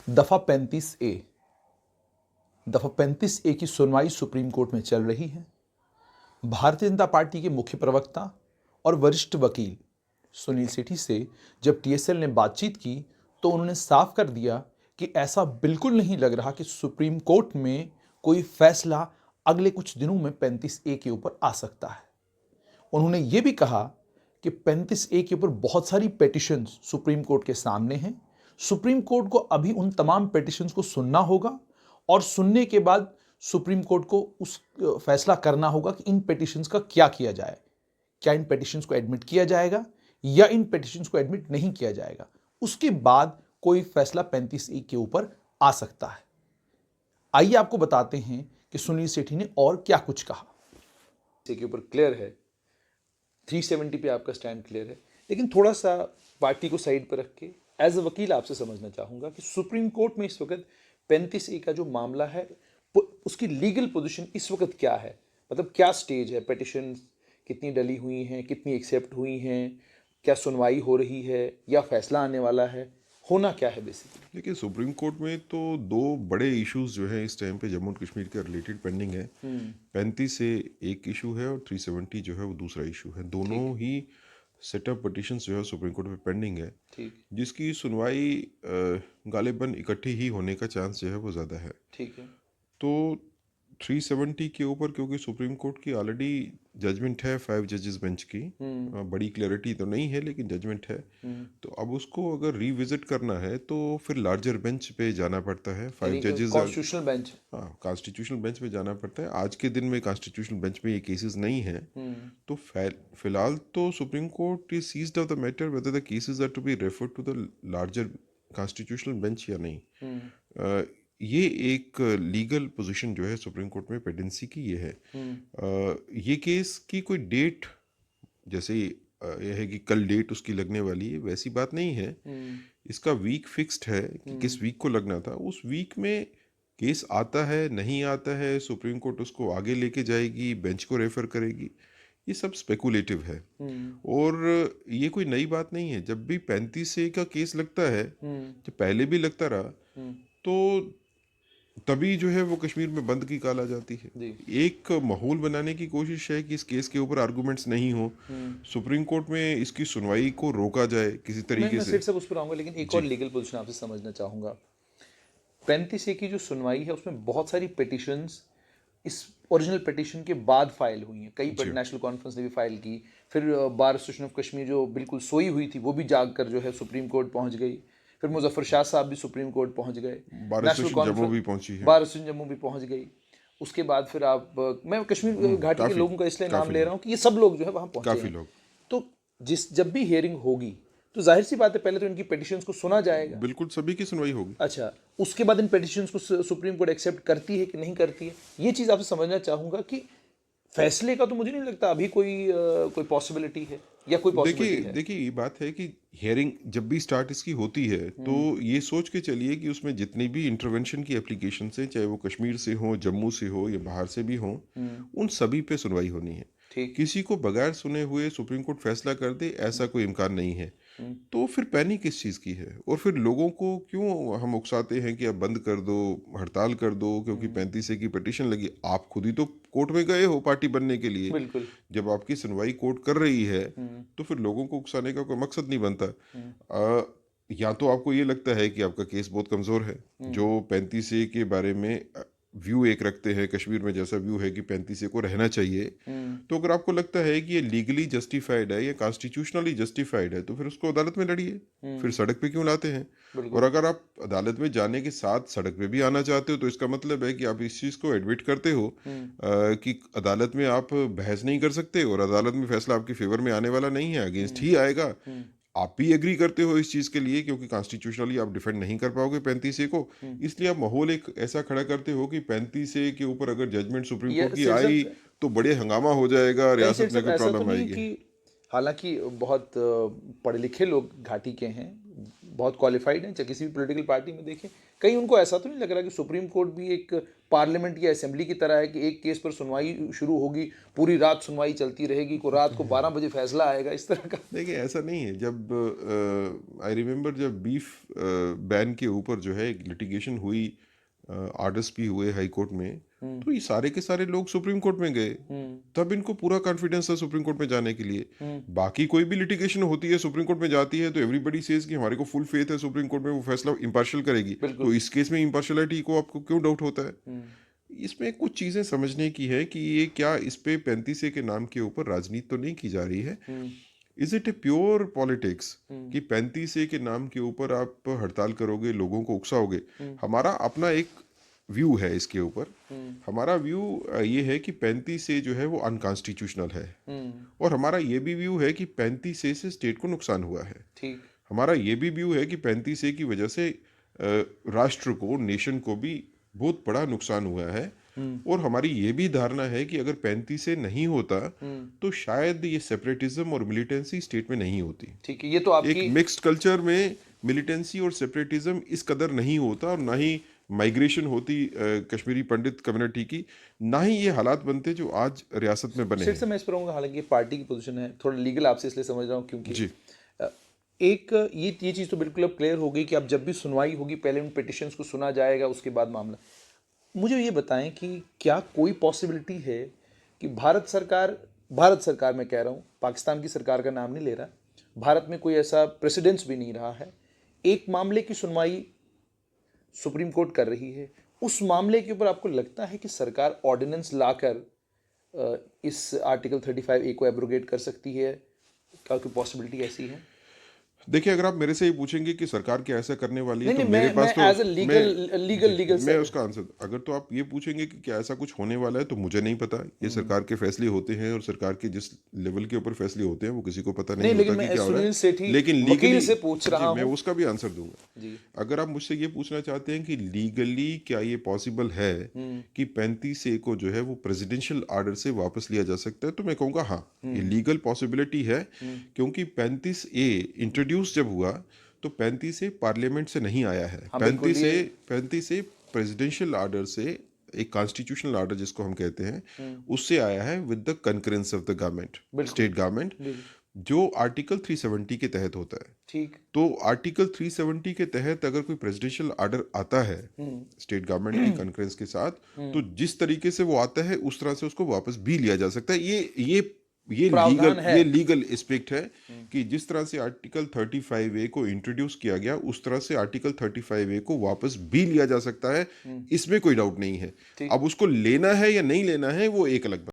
दफा 35A दफा 35A की सुनवाई सुप्रीम कोर्ट में चल रही है। भारतीय जनता पार्टी के मुख्य प्रवक्ता और वरिष्ठ वकील सुनील सेठी से जब टीएसएल ने बातचीत की तो उन्होंने साफ कर दिया कि ऐसा बिल्कुल नहीं लग रहा कि सुप्रीम कोर्ट में कोई फैसला अगले कुछ दिनों में 35A के ऊपर आ सकता है। उन्होंने ये भी कहा कि 35A के ऊपर बहुत सारी पेटिशंस सुप्रीम कोर्ट के सामने हैं। सुप्रीम कोर्ट को अभी उन तमाम पेटिशंस को सुनना होगा और सुनने के बाद सुप्रीम कोर्ट को उस फैसला करना होगा कि इन पेटिशंस का क्या किया जाए। क्या इन पेटिशंस को एडमिट किया जाएगा या इन पेटिशंस को एडमिट नहीं किया जाएगा। उसके बाद कोई फैसला 35A के ऊपर आ सकता है। आइए आपको बताते हैं कि सुनील सेठी ने और क्या कुछ कहा। के ऊपर क्लियर है, 370 पे आपका स्टैंड क्लियर है, लेकिन थोड़ा सा पार्टी को साइड पर रख के एज अ वकील आपसे समझना चाहूँगा कि सुप्रीम कोर्ट में इस वक्त 35A का जो मामला है उसकी लीगल पोजीशन इस वक्त क्या है, मतलब क्या स्टेज है, पिटिशन कितनी डली हुई हैं, कितनी एक्सेप्ट हुई हैं, क्या सुनवाई हो रही है या फैसला आने वाला है, होना क्या है बेसिकली। देखिए, सुप्रीम कोर्ट में तो दो बड़े इश्यूज जो है इस टाइम पे जम्मू एंड कश्मीर के रिलेटेड पेंडिंग है। 35 से एक इशू है और 370 जो है वो दूसरा इशू है। दोनों ही सेटअप पिटिशंस जो है सुप्रीम कोर्ट में पेंडिंग है, जिसकी सुनवाई गालिबन इकट्ठी ही होने का चांस जो है वो ज़्यादा है। ठीक है, तो 370 के ऊपर क्योंकि सुप्रीम कोर्ट की ऑलरेडी जजमेंट है 5 जजेस बेंच की, बड़ी क्लैरिटी तो नहीं है लेकिन जजमेंट है। तो अब उसको अगर रिविजिट करना है तो फिर लार्जर बेंच पे जाना पड़ता है। 5 जजेस, कॉन्स्टिट्यूशनल बेंच, हाँ, कॉन्स्टिट्यूशनल बेंच पे जाना पड़ता है। आज के दिन में कॉन्स्टिट्यूशनल बेंच में ये केसेस नहीं है। तो फिलहाल तो supreme court is seized of the matter whether the cases are to be referred to the larger constitutional bench या नहीं। ये एक लीगल पोजीशन जो है सुप्रीम कोर्ट में पेंडेंसी की ये है। ये केस की कोई डेट जैसे यह है कि कल डेट उसकी लगने वाली है, वैसी बात नहीं है। इसका वीक फिक्स्ड है कि किस वीक को लगना था। उस वीक में केस आता है नहीं आता है, सुप्रीम कोर्ट उसको आगे लेके जाएगी, बेंच को रेफर करेगी, ये सब स्पेकुलेटिव है। और ये कोई नई बात नहीं है। जब भी 35A का केस लगता है, जब पहले भी लगता रहा, तो तभी जो है वो कश्मीर में बंद की काल आ जाती है। एक माहौल बनाने की कोशिश है कि इस केस के ऊपर आर्गुमेंट्स नहीं हो, सुप्रीम कोर्ट में इसकी सुनवाई को रोका जाए किसी तरीके से। फिर से उस पर आऊँगा, लेकिन एक और लीगल पोजीशन आपसे समझना चाहूँगा। 35A की जो सुनवाई है उसमें बहुत सारी पिटिशंस इस ओरिजिनल पिटिशन के बाद फाइल हुई हैं। कई नेशनल कॉन्फ्रेंस ने भी फाइल की, फिर बार एसोसिएशन ऑफ कश्मीर जो बिल्कुल सोई हुई थी वो भी जाग कर जो है सुप्रीम कोर्ट पहुंच गई। फिर मुजफ्फर शाह साहब भी सुप्रीम कोर्ट पहुंच गए, नेशनल जम्मू भी पहुंची है, बार एसोसिएशन जम्मू भी पहुंच गई। उसके बाद फिर आप, मैं कश्मीर घाटी के लोगों का इसलिए नाम ले रहा हूँ कि ये सब लोग जो है वहाँ पहुँचे काफी हैं। लोग। तो जब भी हियरिंग होगी तो जाहिर सी बात है पहले तो इनकी पिटिशंस को सुना जाएगा। बिल्कुल, सभी की सुनवाई होगी। अच्छा, उसके बाद इन पिटिशंस को सुप्रीम कोर्ट एक्सेप्ट करती है कि नहीं करती है, ये चीज़ आपसे समझना चाहूँगा कि फैसले का तो मुझे नहीं लगता अभी कोई पॉसिबिलिटी है या कोई पॉसिबिलिटी है। देखिए, ये बात है कि हियरिंग जब भी स्टार्ट इसकी होती है तो ये सोच के चलिए कि उसमें जितनी भी इंटरवेंशन की एप्लीकेशन से, चाहे वो कश्मीर से हो, जम्मू से हो या बाहर से भी हो, उन सभी पे सुनवाई होनी है। किसी को बगैर सुने हुए सुप्रीम कोर्ट फैसला कर दे, ऐसा कोई इम्कान नहीं है। तो फिर पैनिक किस चीज़ की है? और फिर लोगों को क्यों हम उकसाते हैं कि अब बंद कर दो, हड़ताल कर दो, क्योंकि 35A की पिटीशन लगी। आप खुद ही तो कोर्ट में गए हो पार्टी बनने के लिए। बिल्कुल। जब आपकी सुनवाई कोर्ट कर रही है तो फिर लोगों को उकसाने का कोई मकसद नहीं बनता। या तो आपको ये लगता है कि आपका केस बहुत कमज़ोर है, जो 35A के बारे में व्यू एक रखते हैं, कश्मीर में जैसा व्यू है कि 35A को रहना चाहिए। तो अगर आपको लगता है कि ये लीगली जस्टिफाइड है या कॉन्स्टिट्यूशनली जस्टिफाइड है, तो फिर उसको अदालत में लड़िए, फिर सड़क पे क्यों लाते हैं। और अगर आप अदालत में जाने के साथ सड़क पे भी आना चाहते हो तो इसका मतलब है कि आप इस चीज़ को एडमिट करते हो कि अदालत में आप बहस नहीं कर सकते और अदालत में फैसला आपके फेवर में आने वाला नहीं है, अगेंस्ट ही आएगा। आप भी एग्री करते हो इस चीज़ के लिए, क्योंकि कॉन्स्टिट्यूशनली आप डिफेंड नहीं कर पाओगे 35A को, इसलिए आप माहौल एक ऐसा खड़ा करते हो कि 35A के ऊपर अगर जजमेंट सुप्रीम कोर्ट की आई तो बड़े हंगामा हो जाएगा, रियासत में कोई प्रॉब्लम आएगी। हालांकि बहुत पढ़े लिखे लोग घाटी के हैं, बहुत क्वालिफाइड हैं, चाहे किसी भी पॉलिटिकल पार्टी में देखें। कहीं उनको ऐसा तो नहीं लग रहा कि सुप्रीम कोर्ट भी एक पार्लियामेंट या असेंबली की तरह है कि एक केस पर सुनवाई शुरू होगी, पूरी रात सुनवाई चलती रहेगी, को रात को 12 बजे फैसला आएगा, इस तरह का? देखिए ऐसा नहीं है। जब आई रिमेम्बर जब बीफ बैन के ऊपर जो है एक लिटिगेशन हुई, आर्डर्स भी हुए हाई कोर्ट में, तो ये सारे के सारे लोग सुप्रीम कोर्ट में गए, तब इनको पूरा कॉन्फिडेंस था सुप्रीम कोर्ट में जाने के लिए। बाकी कोई भी लिटिगेशन होती है सुप्रीम कोर्ट में जाती है तो एवरीबडी सेज कि हमारे को फुल फेथ है सुप्रीम कोर्ट में, वो फैसला इम्पार्शियल करेगी। तो इस केस में इम्पार्शियलिटी को आपको क्यों डाउट होता है? इसमें कुछ चीजें समझने की है कि ये क्या इस पे 35A के नाम के ऊपर राजनीति तो नहीं की जा रही है। Is it a pure politics कि 35A के नाम के ऊपर आप हड़ताल करोगे, लोगों को उकसाओगे? हमारा अपना एक व्यू है इसके ऊपर। हमारा व्यू ये है कि 35A जो है वो अनकॉन्स्टिट्यूशनल है, और हमारा ये भी व्यू है कि 35A से स्टेट को नुकसान हुआ है। ठीक। हमारा ये भी व्यू है कि 35A की वजह से राष्ट्र को, नेशन को भी बहुत बड़ा नुकसान हुआ है। और हमारी ये भी धारणा है कि अगर 35A नहीं होता तो शायद ये सेपरेटिज्म और मिलिटेंसी स्टेट में नहीं होती। ठीक है, ये तो आपकी एक मिक्स्ड कल्चर में मिलिटेंसी और सेपरेटिज्म इस कदर नहीं होता, और ना ही माइग्रेशन होती कश्मीरी पंडित कम्युनिटी की, ना ही ये हालात बनते जो आज रियासत में बने फिर हैं। से मैं इस पर आऊँगा, हालांकि ये पार्टी की पोजीशन है, थोड़ा लीगल आपसे इसलिए समझ रहा हूँ क्योंकि जी। एक ये चीज़ तो बिल्कुल अब क्लियर हो गई कि अब जब भी सुनवाई होगी पहले उन पिटिशंस को सुना जाएगा, उसके बाद मामला। मुझे ये बताएं कि क्या कोई पॉसिबिलिटी है कि भारत सरकार मैं कह रहा हूँ, पाकिस्तान की सरकार का नाम नहीं ले रहा, भारत में कोई ऐसा प्रेसिडेंस भी नहीं रहा है, एक मामले की सुनवाई सुप्रीम कोर्ट कर रही है, उस मामले के ऊपर आपको लगता है कि सरकार ऑर्डिनेंस लाकर इस आर्टिकल 35A को एब्रोगेट कर सकती है? क्या कोई पॉसिबिलिटी ऐसी है? देखिए, अगर आप मेरे से ये पूछेंगे कि सरकार क्या ऐसा करने वाली है, नहीं, तो नहीं, मेरे पास तो as a legal मैं उसका आंसर, अगर तो आप ये पूछेंगे कि क्या ऐसा कुछ होने वाला है, तो मुझे नहीं पता। ये सरकार के फैसले होते हैं, और सरकार के जिस लेवल के ऊपर फैसले होते हैं वो किसी को पता नहीं लेकिन होता मैं कि क्या हो रहा सुनील है। सेठी लेकिन वकील लीगली से पूछ रहा मैं हूं। उसका भी आंसर दूंगा। अगर आप मुझसे ये पूछना चाहते हैं कि लीगली क्या ये पॉसिबल है कि 35A को जो है वो प्रेसिडेंशियल आर्डर से वापस लिया जा सकता है, तो मैं कहूँगा हाँ, ये लीगल पॉसिबिलिटी है। क्योंकि 35A इंट्रोड्यूस जब हुआ तो 35A पार्लियामेंट से नहीं आया है। 35A प्रेसिडेंशियल आर्डर से, एक कॉन्स्टिट्यूशनल आर्डर जिसको हम कहते हैं, उससे आया है with the concurrence of the government, state government, जो आर्टिकल 370 के तहत होता है। ठीक। तो आर्टिकल 370 के तहत अगर कोई प्रेसिडेंशियल आर्डर आता है स्टेट गवर्नमेंट की कंकरेंस के साथ, तो जिस तरीके से वो आता है उस तरह से उसको वापस भी लिया जा सकता है। ये लीगल एस्पेक्ट है कि जिस तरह से आर्टिकल 35A को इंट्रोड्यूस किया गया, उस तरह से आर्टिकल 35A को वापस भी लिया जा सकता है। इसमें कोई डाउट नहीं है। अब उसको लेना है या नहीं लेना है, वो एक अलग बात।